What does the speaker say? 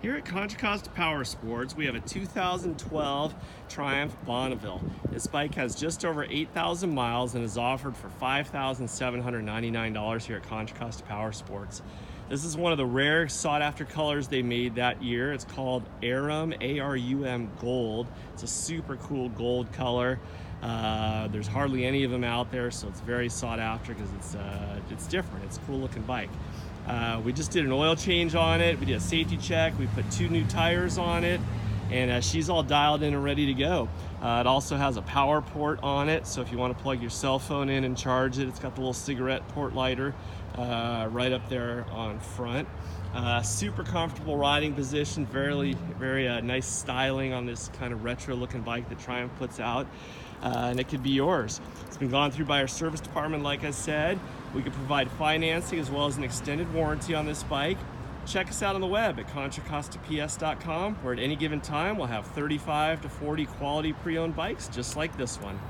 Here at Contra Costa Powersports, we have a 2012 Triumph Bonneville. This bike has just over 8,000 miles and is offered for $5,799 here at Contra Costa Powersports. This is one of the rare sought-after colors they made that year. It's called Arum, A-R-U-M Gold. It's a super cool gold color. There's hardly any of them out there, so it's very sought after because it's different. It's a cool looking bike. We just did an oil change on it. We did a safety check. We put 2 new tires on it, and she's all dialed in and ready to go. It also has a power port on it, so if you want to plug your cell phone in and charge it, it's got the little cigarette port lighter right up there on front. Super comfortable riding position, very nice styling on this kind of retro looking bike that Triumph puts out, and it could be yours. It's been gone through by our service department, like I said. We can provide financing as well as an extended warranty on this bike. Check us out on the web at contracostaps.com, where at any given time we'll have 35 to 40 quality pre-owned bikes just like this one.